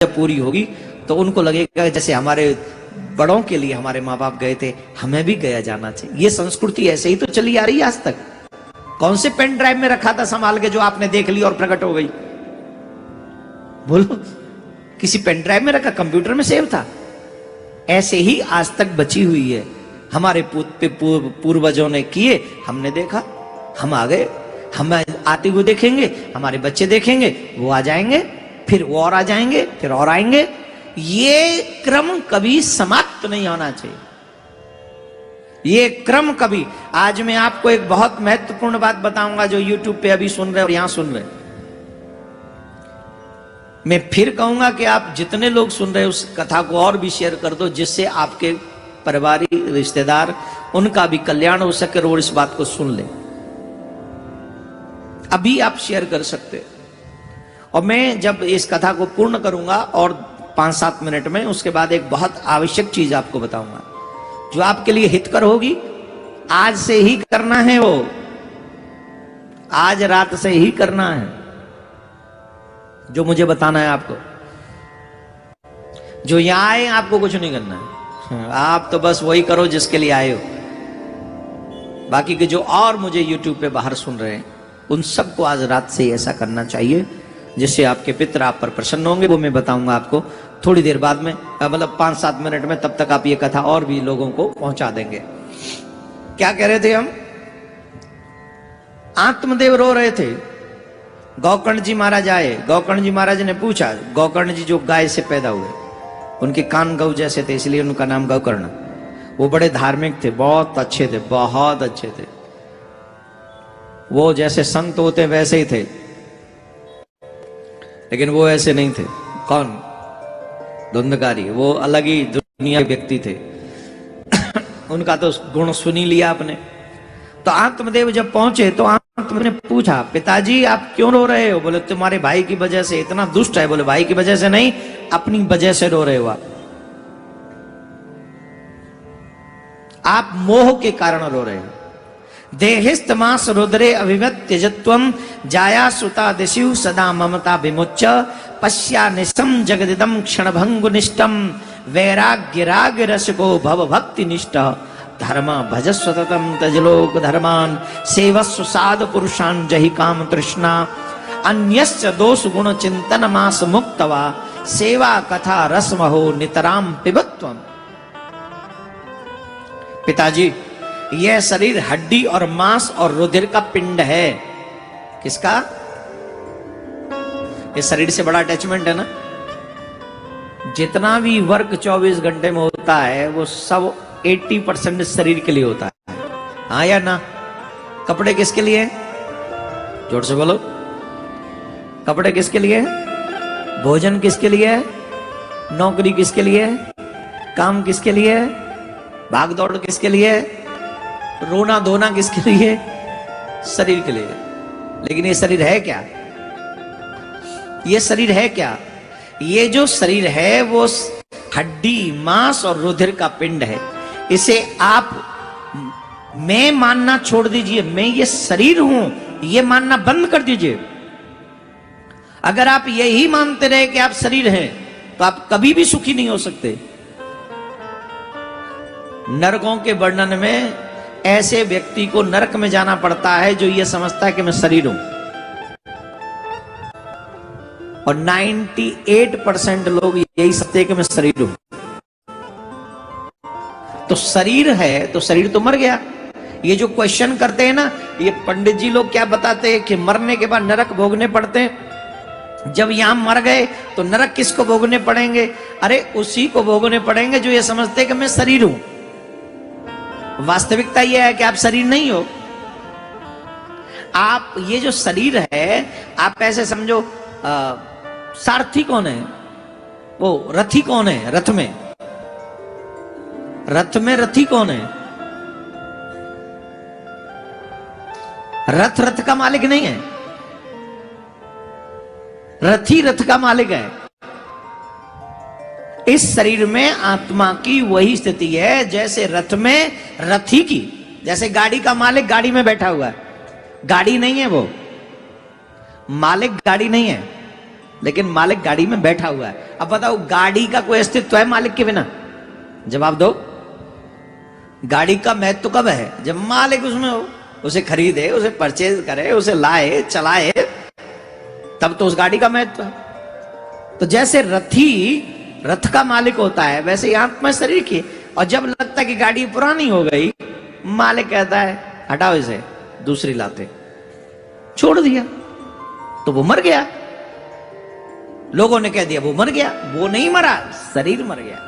जब पूरी होगी तो उनको लगेगा जैसे हमारे बड़ों के लिए हमारे माँ बाप गए थे, हमें भी गया जाना चाहिए। ये संस्कृति ऐसे ही तो चली आ रही है आज तक। कौन से पेन ड्राइव में रखा था संभाल के जो आपने देख ली और प्रकट हो गई? बोलो, किसी पेन ड्राइव में रखा, कंप्यूटर में सेव था? ऐसे ही आज तक बची हुई है। हमारे पूर्वजों ने किए, हमने देखा, हम आ गए, हम आते हुए देखेंगे, हमारे बच्चे देखेंगे, वो आ जाएंगे, फिर वो और आ जाएंगे, फिर और आएंगे। ये क्रम कभी समाप्त नहीं होना चाहिए। ये क्रम कभी। आज मैं आपको एक बहुत महत्वपूर्ण बात बताऊंगा जो YouTube पे अभी सुन रहे और यहां सुन रहे। मैं फिर कहूंगा कि आप जितने लोग सुन रहे उस कथा को और भी शेयर कर दो, जिससे आपके परिवारी रिश्तेदार उनका भी कल्याण हो सके और इस बात को सुन ले। अभी आप शेयर कर सकते। और मैं जब इस कथा को पूर्ण करूंगा और 5-7 मिनट में, उसके बाद एक बहुत आवश्यक चीज आपको बताऊंगा जो आपके लिए हितकर होगी। आज से ही करना है, वो आज रात से ही करना है जो मुझे बताना है आपको। जो यहां आए आपको कुछ नहीं करना है, आप तो बस वही करो जिसके लिए आए हो। बाकी के जो और मुझे YouTube पे बाहर सुन रहे हैं उन सबको आज रात से ही ऐसा करना चाहिए जिससे आपके पितर आप पर प्रसन्न होंगे। वो मैं बताऊंगा आपको थोड़ी देर बाद में, मतलब 5-7 मिनट में। तब तक आप ये कथा और भी लोगों को पहुंचा देंगे। क्या कह रहे थे हम? आत्मदेव रो रहे थे। गौकर्ण जी महाराज आए। गौकर्ण जी महाराज ने पूछा, गौकर्ण जी जो गाय से पैदा हुए, उनके कान गौ जैसे थे इसलिए उनका नाम गौकर्ण। वो बड़े धार्मिक थे, बहुत अच्छे थे, बहुत अच्छे थे। वो जैसे संत होते वैसे ही थे, लेकिन वो ऐसे नहीं थे। कौन? धुंधकारी। वो अलग ही दुनिया के व्यक्ति थे। उनका तो गुण सुन ही लिया आपने। तो आत्मदेव जब पहुंचे तो आत्मदेव ने पूछा, पिताजी आप क्यों रो रहे हो? बोले तुम्हारे भाई की वजह से। इतना दुष्ट है? बोले भाई की वजह से नहीं, अपनी वजह से रो रहे हो आप मोह के कारण रो रहे हो। देहिस्तमास रुद्रे अभिमत त्यजत्वम जाया सुता दिशु सदा ममता विमुच्च पश्या निशम जगदिदम क्षणभंगुनिष्टम वैराग्य राग रसको भव भक्ति निष्ठ धर्म भजस्व ततम तजलोक धर्मान सेवस्व साध पुरुषान जहि काम तृष्णा अन्यस्य दोष गुण चिंतन मास मुक्तवा सेवा कथा रसमहो नितराम पिबत्वम। पिताजी, यह शरीर हड्डी और मांस और रुधिर का पिंड है। किसका? इस शरीर से बड़ा अटैचमेंट है ना। जितना भी वर्क 24 घंटे में होता है वो सब 80% शरीर के लिए होता है। हाँ या ना? कपड़े किसके लिए? जोर से बोलो। कपड़े किसके लिए? भोजन किसके लिए? नौकरी किसके लिए? काम किसके लिए? भाग दौड़ किसके लिए? रोना धोना किसके लिए? शरीर के लिए। लेकिन ये शरीर है क्या? ये शरीर है क्या? ये जो शरीर है वो हड्डी, मांस और रुधिर का पिंड है। इसे आप मैं मानना छोड़ दीजिए, मैं ये शरीर हूं ये मानना बंद कर दीजिए। अगर आप यही मानते रहे कि आप शरीर हैं तो आप कभी भी सुखी नहीं हो सकते। नरकों के वर्णन में ऐसे व्यक्ति को नरक में जाना पड़ता है जो ये समझता है कि मैं शरीर हूं। और 98% लोग यही समझते हैं कि मैं शरीर हूं। तो शरीर है तो शरीर तो मर गया। ये जो क्वेश्चन करते हैं ना, ये पंडित जी लोग क्या बताते हैं कि मरने के बाद नरक भोगने पड़ते हैं। जब यहां मर गए तो नरक किसको भोगने पड़ेंगे? अरे उसी को भोगने पड़ेंगे जो ये समझते हैं कि मैं शरीर हूं। वास्तविकता यह है कि आप शरीर नहीं हो। आप ये जो शरीर है, आप ऐसे समझो सारथी कौन है? वो रथी कौन है? रथ में रथी कौन है? रथ का मालिक नहीं है, रथी रथ का मालिक है। इस शरीर में आत्मा की वही स्थिति है जैसे रथ में रथी की। जैसे गाड़ी का मालिक गाड़ी में बैठा हुआ है, गाड़ी नहीं है वो, मालिक गाड़ी नहीं है, लेकिन मालिक गाड़ी में बैठा हुआ है। अब बताओ गाड़ी का कोई अस्तित्व है मालिक के बिना? जवाब दो। गाड़ी का महत्व कब है? जब मालिक उसमें हो, उसे खरीदे, उसे परचेज करे, उसे लाए, चलाए, तब तो उस गाड़ी का महत्व है। तो जैसे रथ का मालिक होता है, वैसे ही आत्मा शरीर की। और जब लगता है कि गाड़ी पुरानी हो गई, मालिक कहता है हटाओ इसे, दूसरी लाते, छोड़ दिया, तो वो मर गया। लोगों ने कह दिया वो मर गया। वो नहीं मरा, शरीर मर गया।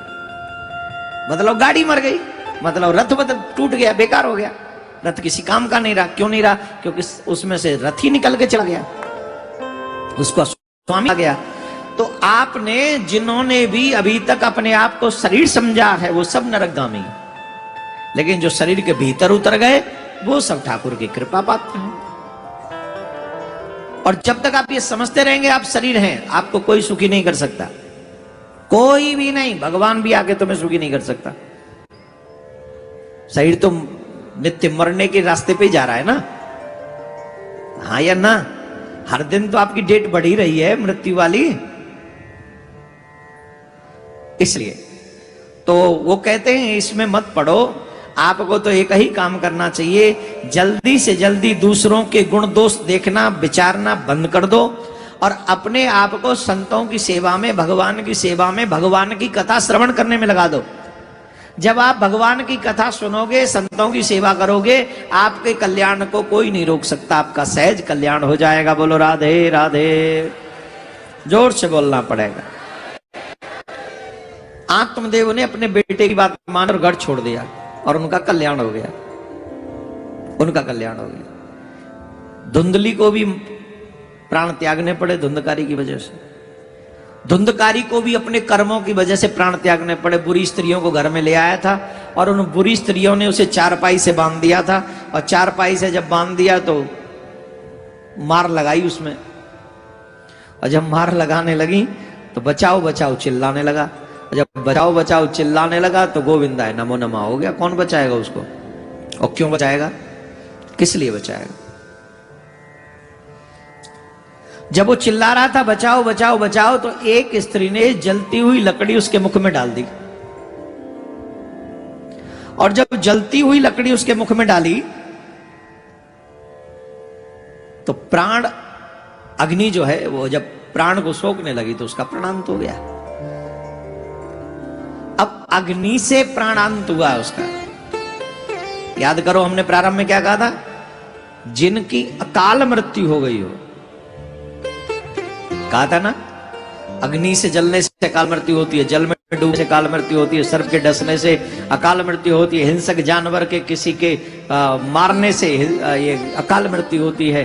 मतलब गाड़ी मर गई, मतलब रथ टूट गया, बेकार हो गया। रथ किसी काम का नहीं रहा। क्यों नहीं रहा? क्योंकि उसमें से रथ ही निकल के चला गया, उसका स्वामी आ गया। तो आपने, जिन्होंने भी अभी तक अपने आप को शरीर समझा है, वो सब नरकगामी। लेकिन जो शरीर के भीतर उतर गए, वो सब ठाकुर की कृपा पात्र हैं। और जब तक आप ये समझते रहेंगे आप शरीर हैं, आपको कोई सुखी नहीं कर सकता, कोई भी नहीं। भगवान भी आके तुम्हें सुखी नहीं कर सकता। शरीर तो नित्य मरने के रास्ते पे ही जा रहा है ना, हाँ या ना? हर दिन तो आपकी डेट बढ़ी रही है मृत्यु वाली। इसलिए तो वो कहते हैं इसमें मत पड़ो। आपको तो एक ही काम करना चाहिए, जल्दी से जल्दी दूसरों के गुण दोष देखना, विचारना बंद कर दो और अपने आप को संतों की सेवा में, भगवान की सेवा में, भगवान की कथा श्रवण करने में लगा दो। जब आप भगवान की कथा सुनोगे, संतों की सेवा करोगे, आपके कल्याण को कोई नहीं रोक सकता। आपका सहज कल्याण हो जाएगा। बोलो राधे राधे। जोर से बोलना पड़ेगा। आत्मदेव ने अपने बेटे की बात मानकर घर छोड़ दिया और उनका कल्याण हो गया, उनका कल्याण हो गया। धुंधली को भी प्राण त्यागने पड़े धुंधकारी की वजह से। धुंधकारी को भी अपने कर्मों की वजह से प्राण त्यागने पड़े। बुरी स्त्रियों को घर में ले आया था और उन बुरी स्त्रियों ने उसे चारपाई से बांध दिया था, और चारपाई से जब बांध दिया तो मार लगाई उसमें, और जब मार लगाने लगी तो बचाओ बचाओ चिल्लाने लगा। जब बचाओ बचाओ चिल्लाने लगा तो गोविंदा है नमो नमा हो गया। कौन बचाएगा उसको? और क्यों बचाएगा? किस लिए बचाएगा? जब वो चिल्ला रहा था बचाओ बचाओ बचाओ, तो एक स्त्री ने जलती हुई लकड़ी उसके मुख में डाल दी। और जब जलती हुई लकड़ी उसके मुख में डाली तो प्राण अग्नि जो है वो जब प्राण को सोखने लगी तो उसका प्राणांत हो गया। अब अग्नि से प्राणांत हुआ उसका। याद करो हमने प्रारंभ में क्या कहा था? जिनकी अकाल मृत्यु हो गई हो, कहा था ना, अग्नि से जलने से अकाल मृत्यु होती है, जल में डूबने से अकाल मृत्यु होती है, सर्प के डसने से अकाल मृत्यु होती है, हिंसक जानवर के किसी के मारने से ये अकाल मृत्यु होती है,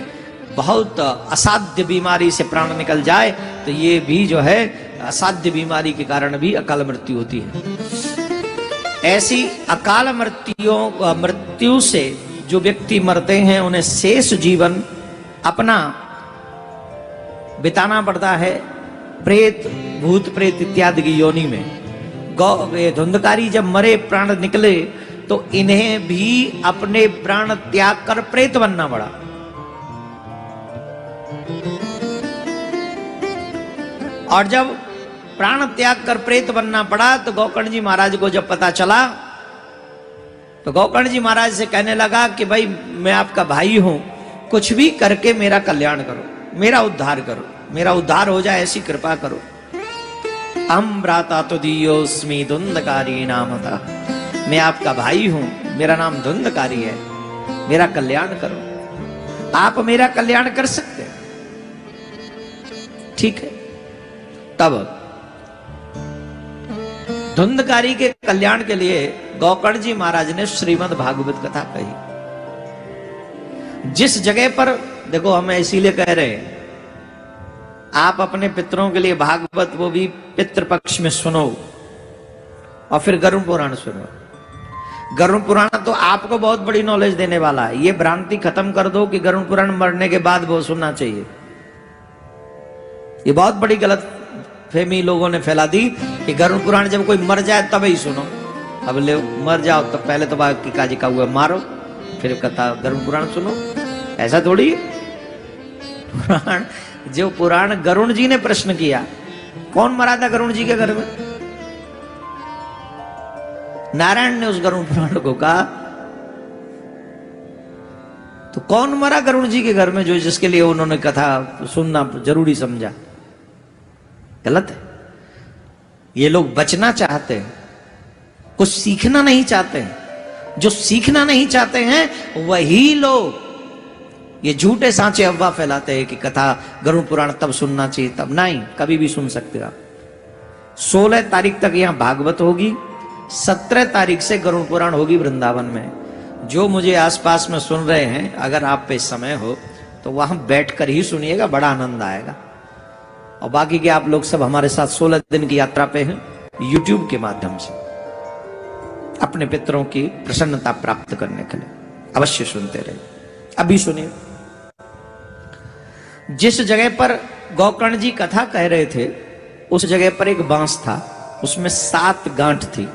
बहुत असाध्य बीमारी से प्राण निकल जाए तो ये भी जो है असाध्य बीमारी के कारण भी अकाल मृत्यु होती है। ऐसी अकाल मृत्यु से जो व्यक्ति मरते हैं उन्हें शेष जीवन अपना बिताना पड़ता है प्रेत, भूत प्रेत इत्यादि की योनि में। धुंधकारी जब मरे, प्राण निकले, तो इन्हें भी अपने प्राण त्याग कर प्रेत बनना पड़ा। और जब प्राण त्याग कर प्रेत बनना पड़ा तो गोकर्ण जी महाराज को जब पता चला तो गोकर्ण जी महाराज से कहने लगा कि भाई मैं आपका भाई हूं, कुछ भी करके मेरा कल्याण करो, मेरा उद्धार करो, मेरा उद्धार हो जाए ऐसी कृपा करो। अहम भ्राता तो दियोस्मि धुंधकारी नामता, मैं आपका भाई हूं, मेरा नाम धुंधकारी है, मेरा कल्याण करो। आप मेरा कल्याण कर सकते हैं? ठीक है। तब धुंधकारी के कल्याण के लिए गोकर्ण जी महाराज ने श्रीमद् भागवत कथा कही। जिस जगह पर देखो, हम इसीलिए कह रहे हैं आप अपने पितरों के लिए भागवत, वो भी पितृपक्ष में सुनो, और फिर गरुड़ पुराण सुनो। गरुड़ पुराण तो आपको बहुत बड़ी नॉलेज देने वाला है। ये भ्रांति खत्म कर दो कि गरुड़ पुराण मरने के बाद वो सुनना चाहिए। ये बहुत बड़ी गलत फहमी लोगों ने फैला दी कि गरुड़ पुराण जब कोई मर जाए तब ही सुनो। अब ले मर जाओ तो पहले तो बाकी काजी का हुआ मारो, फिर कथा गरुड़ पुराण सुनो। ऐसा थोड़ी पुराण जो पुराण गरुण जी ने प्रश्न किया, कौन मरा था गरुण जी के घर में? नारायण ने उस गरुण पुराण को कहा, तो कौन मरा गरुण जी के घर में जो जिसके लिए उन्होंने कथा सुनना जरूरी समझा? गलत है। ये लोग बचना चाहते हैं, कुछ सीखना नहीं चाहते हैं। जो सीखना नहीं चाहते हैं वही लोग ये झूठे सांचे अफवाह फैलाते हैं कि कथा गरुड़ पुराण तब सुनना चाहिए, तब नहीं, कभी भी सुन सकते हो आप। 16 तारीख तक यहां भागवत होगी, 17 तारीख से गरुड़ पुराण होगी वृंदावन में। जो मुझे आसपास में सुन रहे हैं, अगर आप पे समय हो तो वहां बैठकर ही सुनिएगा, बड़ा आनंद आएगा। और बाकी के आप लोग सब हमारे साथ 16 दिन की यात्रा पे हैं, यूट्यूब के माध्यम से अपने पितरों की प्रसन्नता प्राप्त करने के लिए अवश्य सुनते रहिए। अभी सुनिए, जिस जगह पर गोकर्ण जी कथा कह रहे थे उस जगह पर एक बांस था, उसमें 7 गांठ थी।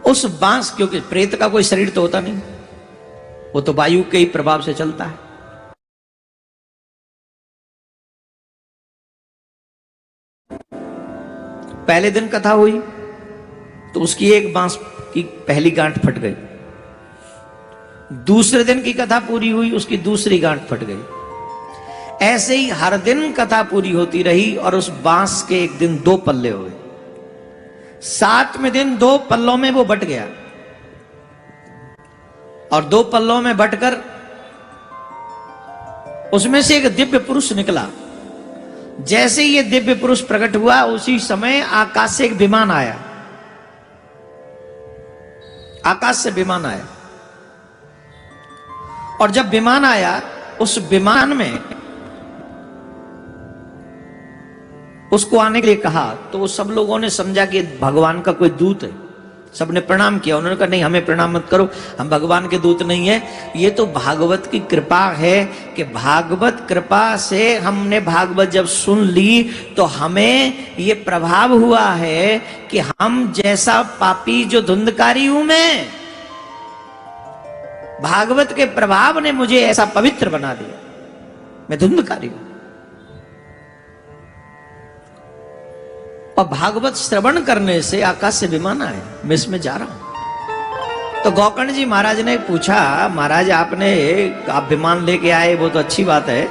उस बांस, क्योंकि प्रेत का कोई शरीर तो होता नहीं, वो तो वायु के ही प्रभाव से चलता है। पहले दिन कथा हुई तो उसकी एक बांस की पहली गांठ फट गई। दूसरे दिन की कथा पूरी हुई, उसकी दूसरी गांठ फट गई। ऐसे ही हर दिन कथा पूरी होती रही और उस बांस के एक दिन 2 पल्ले हुए। 7वें दिन 2 पल्लों में वो बट गया और 2 पल्लों में बटकर उसमें से एक दिव्य पुरुष निकला। जैसे ये दिव्य पुरुष प्रकट हुआ उसी समय आकाश से एक विमान आया, आकाश से विमान आया। और जब विमान आया, उस विमान में उसको आने के लिए कहा तो सब लोगों ने समझा कि भगवान का कोई दूत है। सबने प्रणाम किया। उन्होंने कहा नहीं, हमें प्रणाम मत करो, हम भगवान के दूत नहीं है, ये तो भागवत की कृपा है कि भागवत कृपा से हमने भागवत जब सुन ली तो हमें ये प्रभाव हुआ है कि हम जैसा पापी जो धुंधकारी हूं मैं, भागवत के प्रभाव ने मुझे ऐसा पवित्र बना दिया, मैं धुंधकारी हूं। और भागवत श्रवण करने से आकाश से विमान आए, मैं इसमें जा रहा हूं। तो गोकर्ण जी महाराज ने पूछा, महाराज आपने आप विमान लेके आए वो तो अच्छी बात है,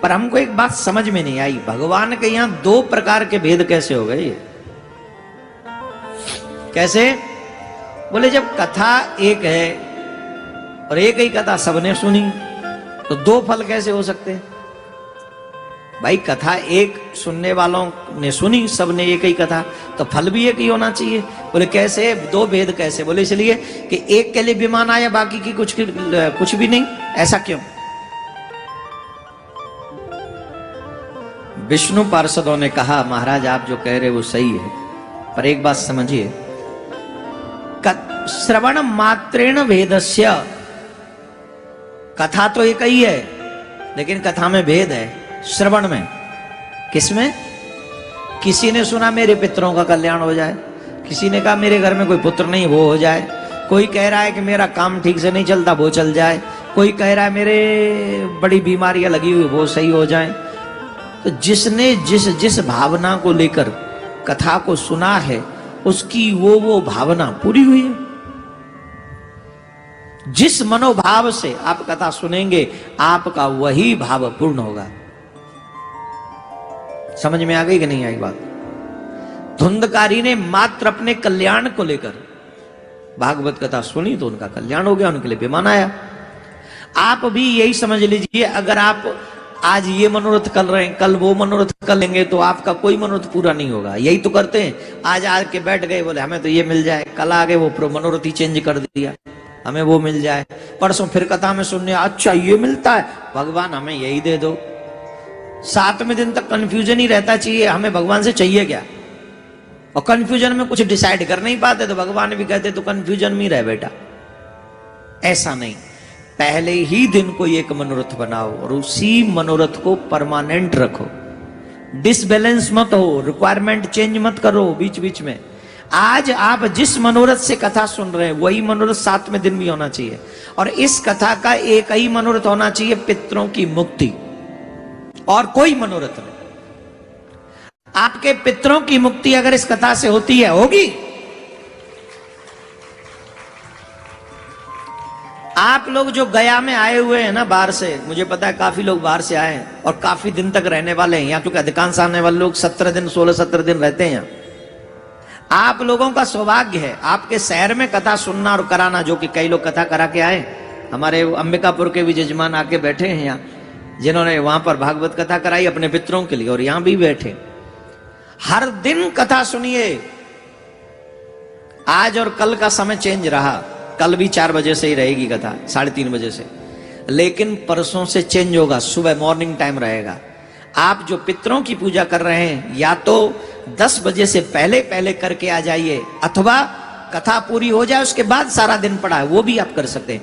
पर हमको एक बात समझ में नहीं आई, भगवान के यहां 2 प्रकार के भेद कैसे हो गए? कैसे? बोले जब कथा एक है और एक ही कथा सबने सुनी तो 2 फल कैसे हो सकते हैं? भाई कथा एक सुनने वालों ने सुनी, सबने एक ही कथा, तो फल भी एक ही होना चाहिए। बोले कैसे? 2 भेद कैसे? बोले इसलिए कि एक के लिए विमान आया, बाकी की कुछ भी नहीं। ऐसा क्यों? विष्णु पार्षदों ने कहा महाराज आप जो कह रहे वो सही है, पर एक बात समझिए, श्रवण मात्रेण भेदस्य, कथा तो एक ही है लेकिन कथा में भेद है। श्रवण में, किसमें? किसी ने सुना मेरे पितरों का कल्याण हो जाए, किसी ने कहा मेरे घर में कोई पुत्र नहीं वो हो जाए, कोई कह रहा है कि मेरा काम ठीक से नहीं चलता वो चल जाए, कोई कह रहा है मेरे बड़ी बीमारियां लगी हुई वो सही हो जाए। तो जिसने जिस भावना को लेकर कथा को सुना है उसकी वो भावना पूरी हुई है। जिस मनोभाव से आप कथा सुनेंगे आपका वही भाव पूर्ण होगा। समझ में आ गई कि नहीं आई बात? धुंधकारी ने मात्र अपने कल्याण को लेकर भागवत कथा सुनी तो उनका कल्याण हो गया, उनके लिए विमान आया। आप भी यही समझ लीजिए, अगर आप आज ये मनोरथ कर रहे हैं कल वो मनोरथ कर लेंगे तो आपका कोई मनोरथ पूरा नहीं होगा। यही तो करते हैं, आज आके बैठ गए बोले हमें तो ये मिल जाए, कल आगे वो मनोरथ ही चेंज कर दिया, हमें वो मिल जाए, परसों फिर कथा में सुनने अच्छा ये मिलता है, भगवान हमें यही दे दो। 7वें दिन तक कंफ्यूजन ही रहता चाहिए, हमें भगवान से चाहिए क्या? और कंफ्यूजन में कुछ डिसाइड कर नहीं पाते तो भगवान भी कहते तो कंफ्यूजन में ही रह बेटा। ऐसा नहीं, पहले ही दिन कोई एक मनोरथ बनाओ और उसी मनोरथ को परमानेंट रखो। डिसबैलेंस मत हो, रिक्वायरमेंट चेंज मत करो बीच बीच में। आज आप जिस मनोरथ से कथा सुन रहे हैं वही मनोरथ 7वें दिन भी होना चाहिए। और इस कथा का एक ही मनोरथ होना चाहिए, पितरों की मुक्ति, और कोई मनोरथ नहीं। आपके पितरों की मुक्ति अगर इस कथा से होती है, होगी। आप लोग जो गया में आए हुए हैं ना बाहर से, मुझे पता है काफी लोग बाहर से आए हैं और काफी दिन तक रहने वाले हैं यहाँ, क्योंकि अधिकांश आने वाले लोग 17 दिन 16-17 दिन रहते हैं यहाँ। आप लोगों का सौभाग्य है आपके शहर में कथा सुनना और कराना, जो कि कई लोग कथा करा के आए। हमारे अंबिकापुर के भी जजमान आके बैठे हैं यहाँ, जिन्होंने वहां पर भागवत कथा कराई अपने पितरों के लिए, और यहां भी बैठे। हर दिन कथा सुनिए। आज और कल का समय चेंज रहा, कल भी 4 बजे से ही रहेगी कथा, 3:30 बजे से, लेकिन परसों से चेंज होगा, सुबह मॉर्निंग टाइम रहेगा। आप जो पितरों की पूजा कर रहे हैं, या तो 10 बजे से पहले पहले करके आ जाइए, अथवा कथा पूरी हो जाए उसके बाद सारा दिन पड़ा है वो भी आप कर सकते हैं।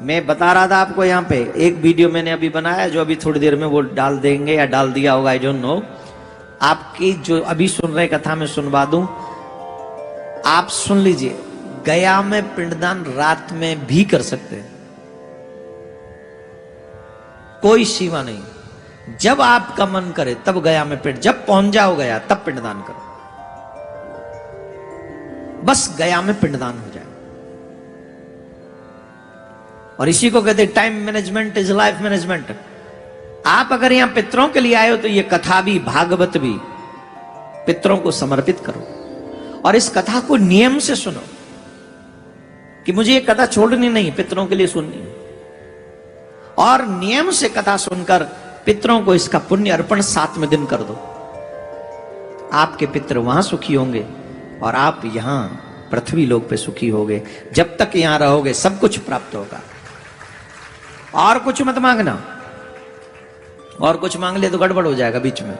मैं बता रहा था आपको, यहाँ पे एक वीडियो मैंने अभी बनाया, जो अभी थोड़ी देर में वो डाल देंगे या डाल दिया होगा, आई डोंट नो। आपकी जो अभी सुन रहे कथा में सुनवा दूं, आप सुन लीजिए। गया में पिंडदान रात में भी कर सकते हैं, कोई सीमा नहीं। जब आपका मन करे तब गया में पिंड, जब पहुंच जाओ गया तब पिंडदान करो, बस गया में पिंडदान हो जाए। और इसी को कहते time management is life management. आप अगर यहां पितरों के लिए आए हो तो ये कथा भी, भागवत भी पितरों को समर्पित करो, और इस कथा को नियम से सुनो कि मुझे ये कथा छोड़नी नहीं, पितरों के लिए सुननी। और नियम से कथा सुनकर पितरों को इसका पुण्य अर्पण 7वें दिन कर दो। आपके पितर वहां सुखी होंगे और आप यहां पृथ्वी लोक पे सुखी होगे। जब तक यहां रहोगे सब कुछ प्राप्त होगा। और कुछ मत मांगना, और कुछ मांग ले तो गड़बड़ हो जाएगा बीच में।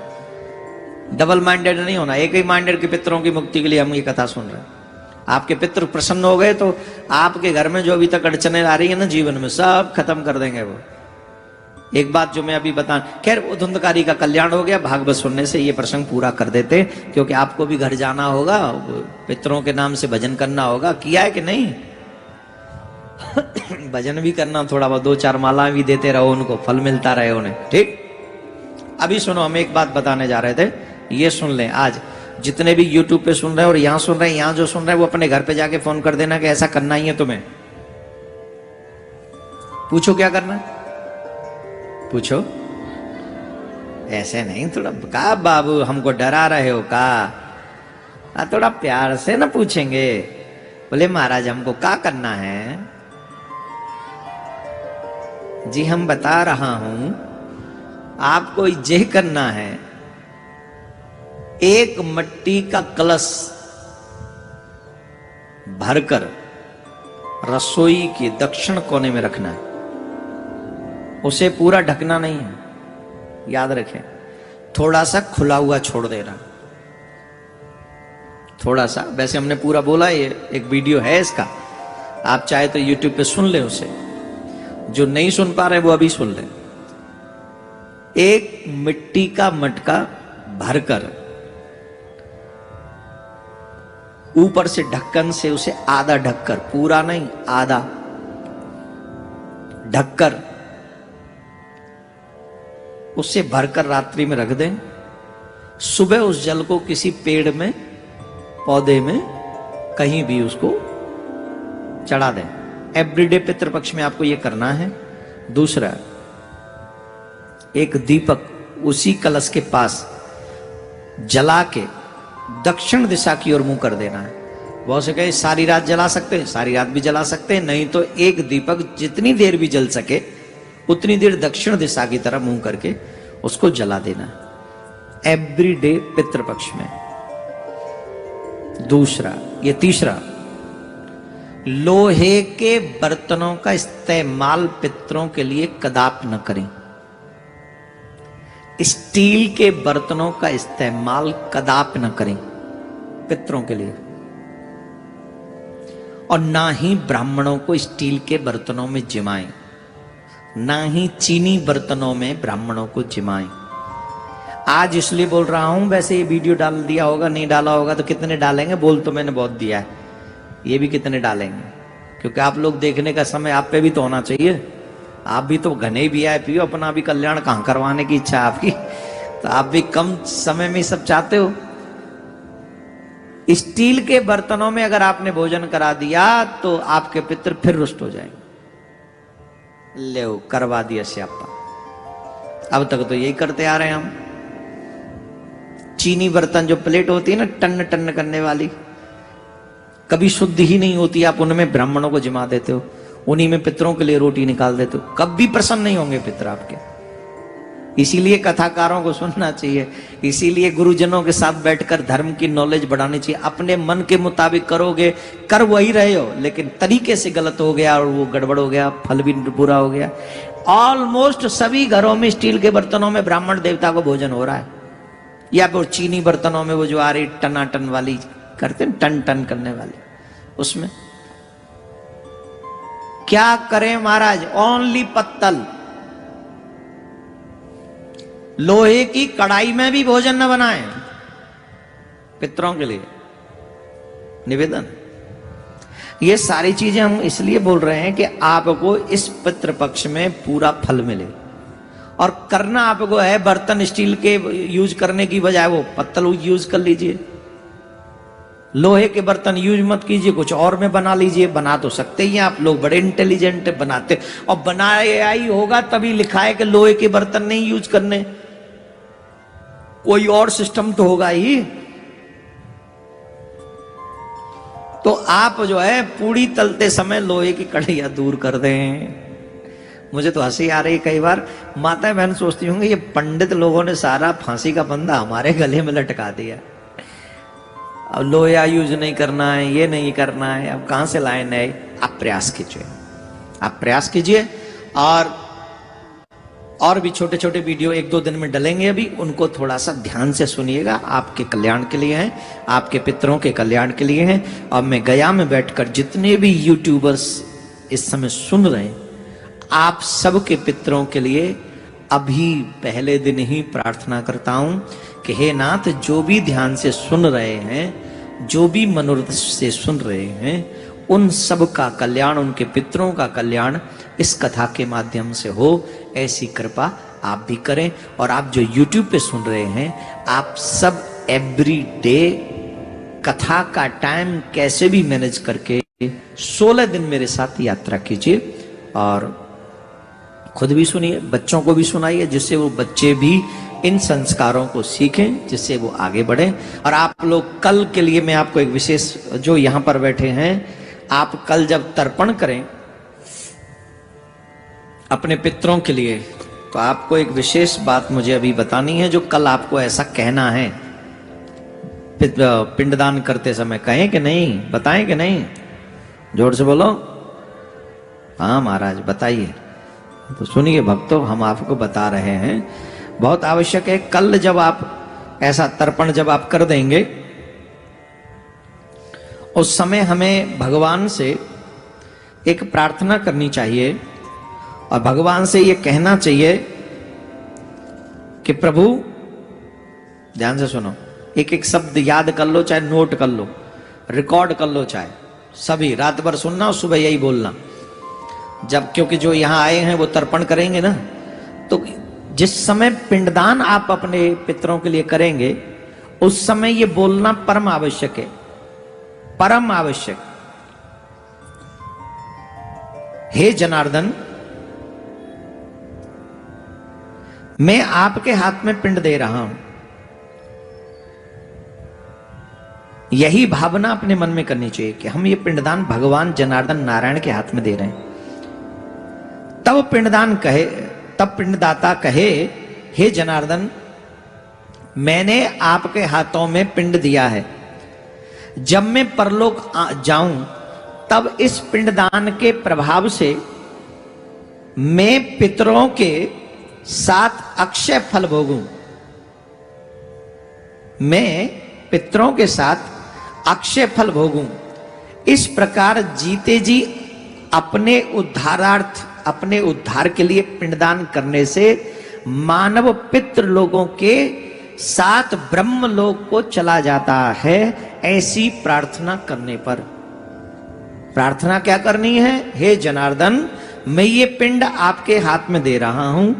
डबल माइंडेड नहीं होना, एक ही माइंडेड के पितरों की मुक्ति के लिए हम ये कथा सुन रहे हैं। आपके पितर प्रसन्न हो गए तो आपके घर में जो अभी तक अड़चने आ रही है ना जीवन में, सब खत्म कर देंगे वो। एक बात जो मैं अभी बता, खैर वो धुंधकारी का कल्याण हो गया, भागवत सुनने से ये प्रसंग पूरा कर देते, क्योंकि आपको भी घर जाना होगा, पितरों के नाम से भजन करना होगा। किया है कि नहीं? भजन भी करना, थोड़ा बहुत 2-4 मालाएं भी देते रहो, उनको फल मिलता रहे उन्हें। ठीक, अभी सुनो, हम एक बात बताने जा रहे थे, ये सुन लें। आज जितने भी YouTube पे सुन रहे हैं और यहां सुन रहे हैं, यहां जो सुन रहे हैं वो अपने घर पे जाके फोन कर देना कि ऐसा करना ही है तुम्हें। पूछो क्या करना है, पूछो। ऐसे नहीं, थोड़ा का बाबू हमको डरा रहे हो का, थोड़ा प्यार से ना पूछेंगे। बोले महाराज हमको क्या करना है? जी हम बता रहा हूं, आपको ये करना है, एक मिट्टी का कलश भरकर रसोई के दक्षिण कोने में रखना है। उसे पूरा ढकना नहीं है, याद रखें। थोड़ा सा खुला हुआ छोड़ देना, थोड़ा सा। वैसे हमने पूरा बोला, ये एक वीडियो है इसका, आप चाहे तो YouTube पे सुन लें उसे। जो नहीं सुन पा रहे वो अभी सुन लें। एक मिट्टी का मटका भरकर ऊपर से ढक्कन से उसे आधा ढककर, पूरा नहीं आधा ढककर उसे भरकर रात्रि में रख दें। सुबह उस जल को किसी पेड़ में, पौधे में, कहीं भी उसको चढ़ा दें। एवरीडे पितृपक्ष में आपको यह करना है। दूसरा, एक दीपक उसी कलश के पास जला के दक्षिण दिशा की ओर मुंह कर देना है। बहुत से कहे सारी रात जला सकते हैं, सारी रात भी जला सकते हैं, नहीं तो एक दीपक जितनी देर भी जल सके उतनी देर दक्षिण दिशा की तरफ मुंह करके उसको जला देना है एवरीडे पितृपक्ष में। दूसरा, ये तीसरा, लोहे के बर्तनों का इस्तेमाल पितरों के लिए कदापि न करें। स्टील के बर्तनों का इस्तेमाल कदापि न करें पितरों के लिए। और ना ही ब्राह्मणों को स्टील के बर्तनों में जिमाएं, ना ही चीनी बर्तनों में ब्राह्मणों को जिमाएं। आज इसलिए बोल रहा हूं, वैसे ये वीडियो डाल दिया होगा, नहीं डाला होगा तो कितने डालेंगे, बोल तो मैंने बहुत दिया है, ये भी कितने डालेंगे, क्योंकि आप लोग देखने का समय आप पे भी तो होना चाहिए। आप भी तो घने VIP हो, अपना भी कल्याण कहां करवाने की इच्छा आपकी, तो आप भी कम समय में सब चाहते हो। स्टील के बर्तनों में अगर आपने भोजन करा दिया तो आपके पितर फिर रुष्ट हो जाएंगे। ले करवा दिया स्यापा। अब तक तो यही करते आ रहे हैं हम। चीनी बर्तन जो प्लेट होती है ना, टन टन करने वाली, कभी शुद्ध ही नहीं होती, आप उनमें ब्राह्मणों को जिमा देते हो, उन्हीं में पितरों के लिए रोटी निकाल देते हो, कभी प्रसन्न नहीं होंगे पितर आपके। इसीलिए कथाकारों को सुनना चाहिए, इसीलिए गुरुजनों के साथ बैठकर धर्म की नॉलेज बढ़ानी चाहिए। अपने मन के मुताबिक करोगे, कर वही रहे हो, लेकिन तरीके से गलत हो गया और वो गड़बड़ हो गया, फल भी बुरा हो गया। ऑलमोस्ट सभी घरों में स्टील के बर्तनों में ब्राह्मण देवता को भोजन हो रहा है, या फिर चीनी बर्तनों में वो जो आ रही टनाटन वाली करते हैं, टन टन करने वाली, उसमें क्या करें महाराज। ओनली पत्तल, लोहे की कढ़ाई में भी भोजन न बनाएं, पितरों के लिए निवेदन। ये सारी चीजें हम इसलिए बोल रहे हैं कि आपको इस पितृ पक्ष में पूरा फल मिले, और करना आपको है बर्तन स्टील के यूज करने की बजाय वो पत्तल यूज कर लीजिए। लोहे के बर्तन यूज मत कीजिए, कुछ और में बना लीजिए। बना तो सकते ही हैं आप लोग, बड़े इंटेलिजेंट बनाते, और बनाया ही होगा तभी लिखा है कि लोहे के बर्तन नहीं यूज करने, कोई और सिस्टम तो होगा ही। तो आप जो है पूड़ी तलते समय लोहे की कढ़ैया दूर कर दें। मुझे तो हंसी आ रही है, कई बार माता बहन सोचती होंगी ये पंडित लोगों ने सारा फांसी का फंदा हमारे गले में लटका दिया, अब लोहा यूज नहीं करना है, ये नहीं करना है, अब कहां से लाए नए। आप प्रयास कीजिए, आप प्रयास कीजिए, और भी छोटे छोटे वीडियो 1-2 दिन में डलेंगे अभी, उनको थोड़ा सा ध्यान से सुनिएगा, आपके कल्याण के लिए हैं, आपके पितरों के कल्याण के लिए हैं। और मैं गया में बैठकर जितने भी यूट्यूबर्स इस समय सुन रहे हैं, आप सबके पितरों के लिए अभी पहले दिन ही प्रार्थना करता हूं कि हे नाथ, जो भी ध्यान से सुन रहे हैं, जो भी मनोरथ से सुन रहे हैं, उन सब का कल्याण, उनके पितरों का कल्याण इस कथा के माध्यम से हो, ऐसी कृपा आप भी करें। और आप जो YouTube पे सुन रहे हैं, आप सब एवरी डे कथा का टाइम कैसे भी मैनेज करके 16 दिन मेरे साथ यात्रा कीजिए, और खुद भी सुनिए, बच्चों को भी सुनाइए, जिससे वो बच्चे भी इन संस्कारों को सीखें, जिससे वो आगे बढ़े। और आप लोग कल के लिए मैं आपको एक विशेष, जो यहां पर बैठे हैं, आप कल जब तर्पण करें अपने पितरों के लिए, तो आपको एक विशेष बात मुझे अभी बतानी है, जो कल आपको ऐसा कहना है पिंडदान करते समय। कहें कि नहीं, बताएं कि नहीं, जोर से बोलो। हाँ महाराज बताइए। तो सुनिए भक्तों, हम आपको बता रहे हैं, बहुत आवश्यक है। कल जब आप ऐसा तर्पण जब आप कर देंगे, उस समय हमें भगवान से एक प्रार्थना करनी चाहिए, और भगवान से ये कहना चाहिए कि प्रभु, ध्यान से सुनो, एक एक शब्द याद कर लो, चाहे नोट कर लो, रिकॉर्ड कर लो, चाहे सभी रात भर सुनना और सुबह यही बोलना। जब, क्योंकि जो यहां आए हैं वो तर्पण करेंगे ना, तो जिस समय पिंडदान आप अपने पितरों के लिए करेंगे, उस समय ये बोलना परम आवश्यक है, परम आवश्यक। हे जनार्दन, मैं आपके हाथ में पिंड दे रहा हूं। यही भावना अपने मन में करनी चाहिए कि हम ये पिंडदान भगवान जनार्दन नारायण के हाथ में दे रहे हैं। तब पिंडदान कहे, तब पिंडदाता कहे, हे जनार्दन, मैंने आपके हाथों में पिंड दिया है। जब मैं परलोक जाऊं, तब इस पिंडदान के प्रभाव से मैं पितरों के साथ अक्षय फल भोगूं। मैं पितरों के साथ अक्षय फल भोगूं। इस प्रकार जीते जी अपने उद्धारार्थ, अपने उद्धार के लिए पिंडदान करने से मानव पितृ लोगों के सात ब्रह्मलोक को चला जाता है, ऐसी प्रार्थना करने पर। प्रार्थना क्या करनी है? हे जनार्दन, मैं ये पिंड आपके हाथ में दे रहा हूं,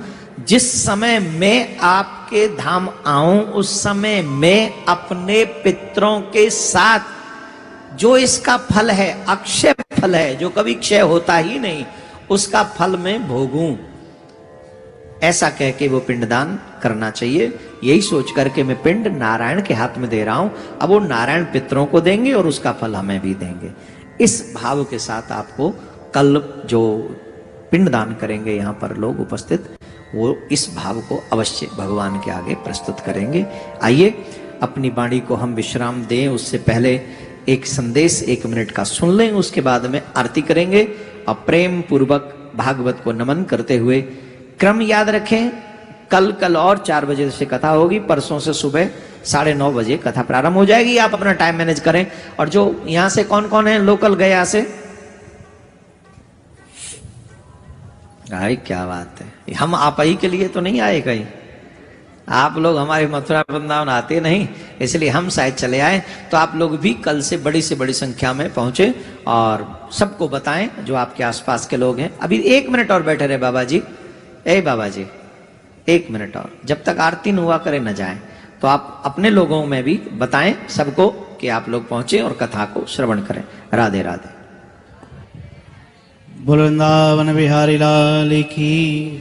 जिस समय मैं आपके धाम आऊं उस समय मैं अपने पितरों के साथ जो इसका फल है, अक्षय फल है, जो कभी क्षय होता ही नहीं, उसका फल मैं भोगूं। ऐसा कह के वो पिंडदान करना चाहिए। यही सोच करके मैं पिंड नारायण के हाथ में दे रहा हूं, अब वो नारायण पितरों को देंगे और उसका फल हमें भी देंगे। इस भाव के साथ आपको कल जो पिंडदान करेंगे यहां पर लोग उपस्थित, वो इस भाव को अवश्य भगवान के आगे प्रस्तुत करेंगे। आइए अपनी वाणी को हम विश्राम दें, उससे पहले एक संदेश 1 मिनट का सुन लें, उसके बाद में आरती करेंगे और प्रेम पूर्वक भागवत को नमन करते हुए क्रम याद रखें। कल और 4 बजे से कथा होगी, परसों से सुबह 9:30 बजे कथा प्रारंभ हो जाएगी। आप अपना टाइम मैनेज करें। और जो यहां से कौन कौन है लोकल गया से? भाई क्या बात है, हम आप ही के लिए तो नहीं आए कहीं, आप लोग हमारे मथुरा वृंदावन आते नहीं, इसलिए हम शायद चले आए। तो आप लोग भी कल से बड़ी संख्या में पहुंचे और सबको बताएं जो आपके आसपास के लोग हैं। अभी 1 मिनट और बैठे रहे बाबा जी, बाबा जी 1 मिनट और, जब तक आरती न हुआ करे न जाए। तो आप अपने लोगों में भी बताएं सबको कि आप लोग पहुंचे और कथा को श्रवण करें। राधे राधे। बोल वृंदावन बिहारी लाल की।